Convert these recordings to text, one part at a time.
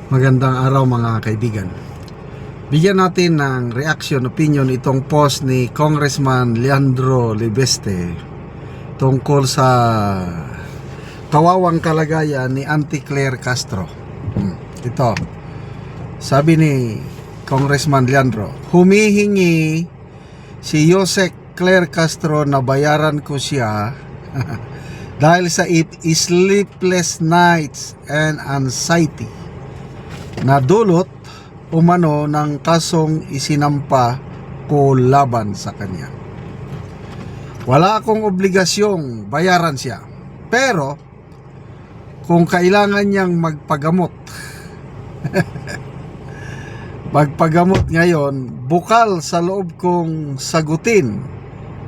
Magandang araw mga kaibigan. Bigyan natin ng reaction, opinion itong post ni Congressman Leandro Libeste tungkol sa kawawang kalagayan ni Auntie Claire Castro. Ito, sabi ni Congressman Leandro, humihingi si Jose Claire Castro na bayaran ko siya dahil sa sleepless nights and anxiety na dulot umano ng kasong isinampa ko laban sa kanya. Wala akong obligasyong bayaran siya, pero kung kailangan niyang magpagamot magpagamot ngayon, bukal sa loob kong sagutin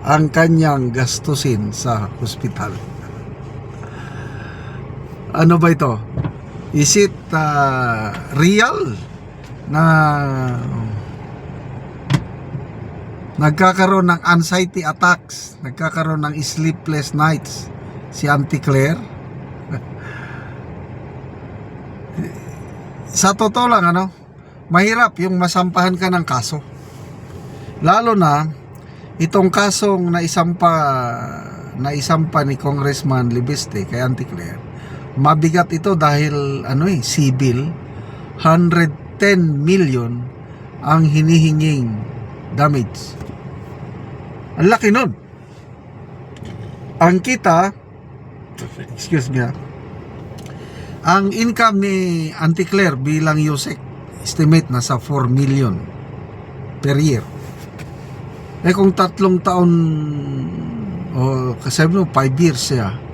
ang kanyang gastusin sa hospital. Ano ba ito? Is it real na nagkakaroon ng anxiety attacks, nagkakaroon ng sleepless nights si Auntie Claire? Sa totoo lang, mahirap yung masampahan ka ng kaso. Lalo na itong kasong naisampa ni Congressman Libeste kay Auntie Claire. Mabigat ito dahil civil, 110 million ang hinihinging damage. Ang laki nun. Ang kita, ang income ni Auntie Claire bilang Yusek, estimate na sa 4 million per year. Kung 3 taon o kasabi mo 5 years siya,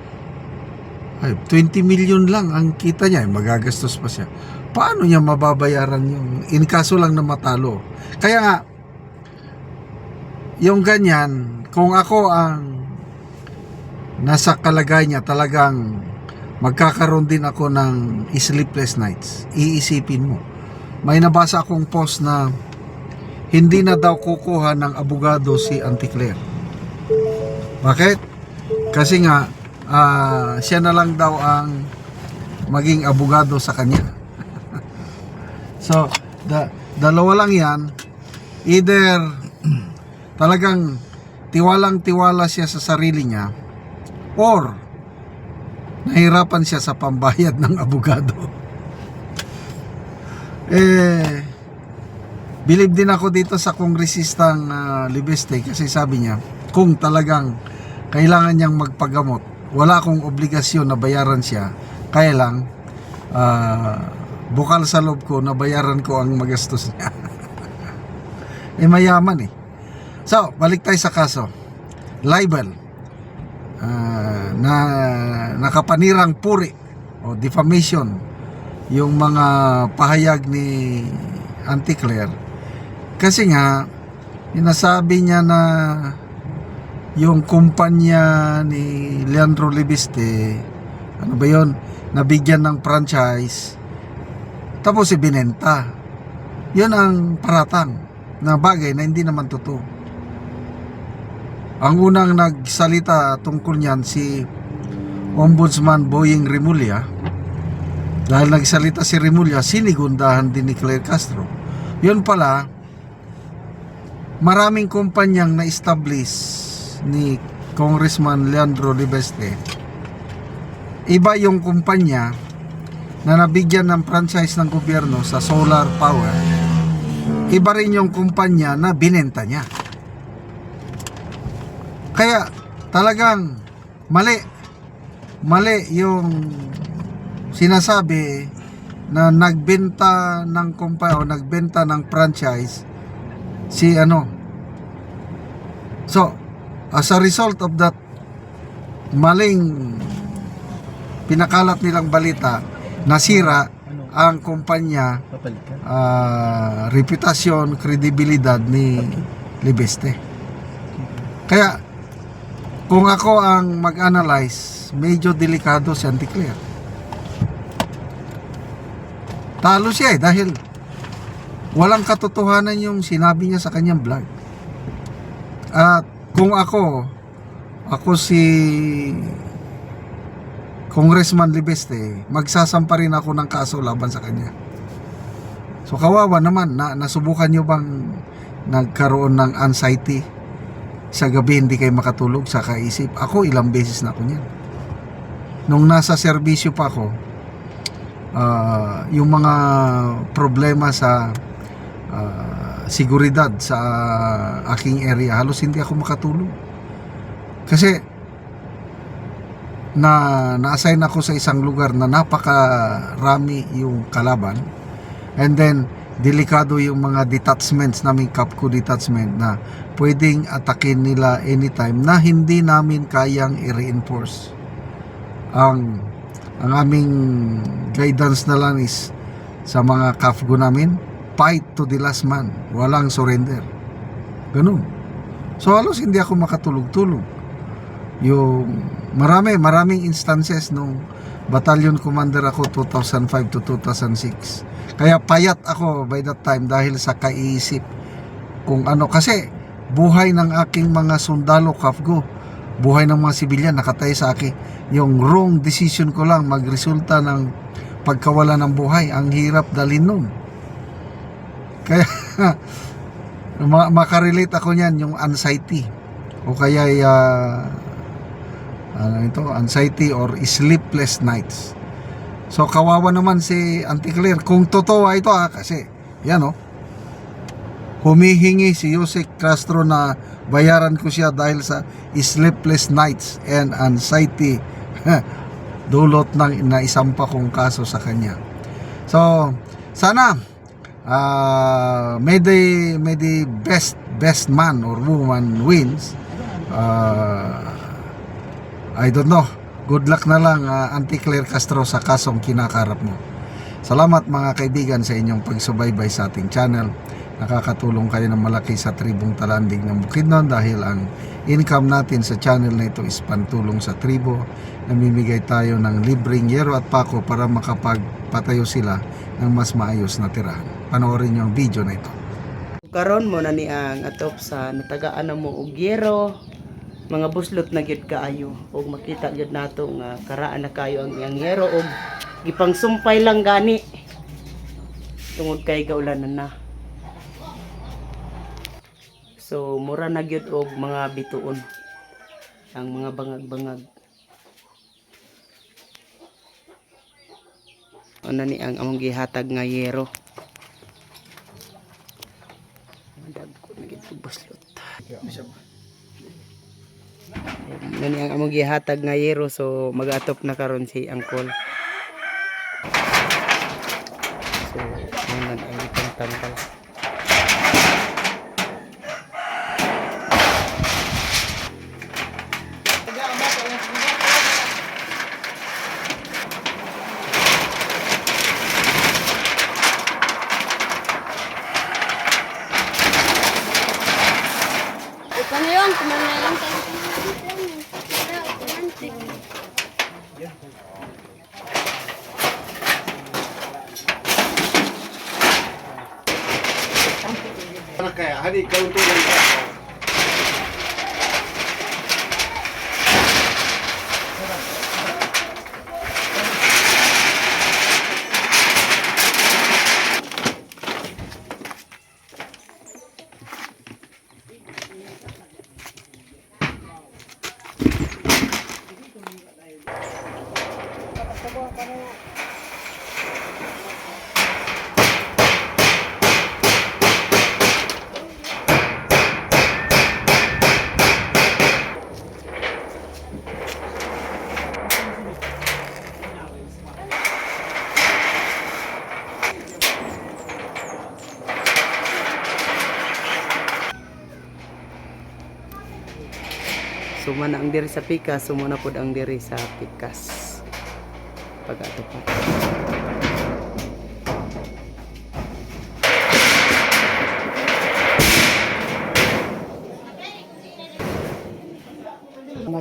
20 million lang ang kita niya, magagastos pa siya. Paano niya mababayaran yung in kaso lang na matalo? Kaya nga, yung ganyan, kung ako ang nasa kalagayan niya, talagang magkakaroon din ako ng sleepless nights. Iisipin mo. May nabasa akong post na hindi na daw kukuha ng abogado si Auntie Claire. Bakit? Kasi nga, siya na lang daw ang maging abogado sa kanya. So, dalawa lang yan. Either talagang tiwalang-tiwala siya sa sarili niya, or nahirapan siya sa pambayad ng abogado. Believe din ako dito sa kongresistang Libeste, kasi sabi niya, kung talagang kailangan niyang magpagamot, wala akong obligasyon na bayaran siya, kaya lang bukal sa loob ko na bayaran ko ang magastos niya. Mayaman So, balik tayo sa kaso. Libel na nakapanirang puri o defamation yung mga pahayag ni Auntie Claire, kasi nga inasabi niya na yung kumpanya ni Leandro Libeste, nabigyan ng franchise, tapos ibinenta. Yun ang paratang na bagay na hindi naman totoo. Ang unang nagsalita tungkol niyan si Ombudsman Boying Rimulya. Dahil nagsalita si Rimulya, sinigundahan din ni Claire Castro. Yun pala, maraming kumpanyang na-establish ni Congressman Leandro Libeste. Iba yung kumpanya na nabigyan ng franchise ng gobyerno sa solar power. Iba rin yung kumpanya na binenta niya. Kaya talagang mali yung sinasabi na nagbenta ng kumpanya o nagbenta ng franchise si So, as a result of that maling pinakalat nilang balita, nasira ang kumpanya, reputasyon, kredibilidad ni Libeste. Kaya kung ako ang mag-analyze, medyo delikado si Auntie Claire. Talo siya dahil walang katotohanan yung sinabi niya sa kanyang vlog. At kung ako si Congressman Libeste, magsasampa rin ako ng kaso laban sa kanya. So kawawa naman, nasubukan nyo bang nagkaroon ng anxiety sa gabi, hindi kayo makatulog sa kaisip? Ako ilang beses na ako niyan. Nung nasa serbisyo pa ako, yung mga problema sa seguridad sa aking area, halos hindi ako makatulog. Kasi na-assign ako sa isang lugar na napakarami yung kalaban, and then delikado yung mga detachments namin, Capco detachment, na pwedeng atakin nila anytime na hindi namin kayang i-reinforce. Ang aming guidance na lang is sa mga CAFGO namin, fight to the last man, walang surrender, ganun. So halos hindi ako makatulog-tulog. Yung maraming instances nung battalion commander ako 2005 to 2006. Kaya payat ako by that time dahil sa kaiisip kung ano, kasi buhay ng aking mga sundalo CAFGO, buhay ng mga sibilyan nakatay sa akin. Yung wrong decision ko lang magresulta ng pagkawala ng buhay. Ang hirap dalhin nun. Kaya makarelate ako niyan, yung anxiety o kaya anxiety or sleepless nights. So kawawa naman si Auntie Claire kung totoo ito, kasi yan humihingi si Jose Castro na bayaran ko siya dahil sa sleepless nights and anxiety dulot ng naisampa kong kaso sa kanya. So sana may the best man or woman wins. I don't know. Good luck na lang, Auntie Claire Castro, sa kasong kinakarap mo. Salamat mga kaibigan sa inyong pagsubaybay sa ating channel. Nakakatulong kayo ng malaki sa tribong Talandig ng Bukidnon dahil ang income natin sa channel na ito is pantulong sa tribo. Namimigay tayo ng libreng yero at pako para makapagpatayo sila ng mas maayos na tirahan. Panoorin niyo ang video na ito. Karon mo na ni ang atop sa natagaan na mo og yero, mga buslot na gyud kaayo, og makita gyud nato nga karaan na kayo ang iyang yero, og gipang sumpay lang gani tungod kay gaulanan na. So mura na gyud og mga bituon ang mga bangag-bangag. Ano ni ang among gihatag nga yero. Dagko na gyud og buslot. Nani ang among gihatag nga yero, so mag-atop na karon si Angkol. So nan ang itong tangkal. Ano yun? Kumanayang tayo. Kaya hari kauntungan ka. Sumana ang diri sa pikas, sumuna pod ang diri sa pikas. Pag-atop pa.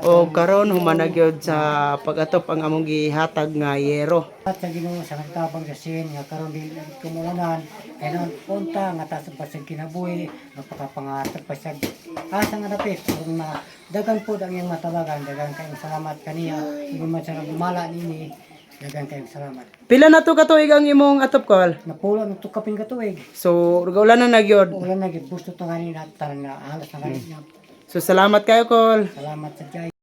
O karon humana gyud sa pag-atop ang among gihatag nga yero. At sa Ginoo sa nagtabang sa sin nga karon dili kumulanan kay non punta nga taas pa sa kinabuhi napakapangatag pa sa asa nga dapit kung na dagan pud ang iyang matabagan, dagan kay salamat kaniya kung man sa gumala nini Dagan kayong salamat. Pila na to katuig ang imong atop kol? Napulo ng tukapin katuig. So, ulan na nagyod. Ulan na, gusto ito nga na taran na alas na kanina. So, salamat kayo kol. Salamat sa Diyay.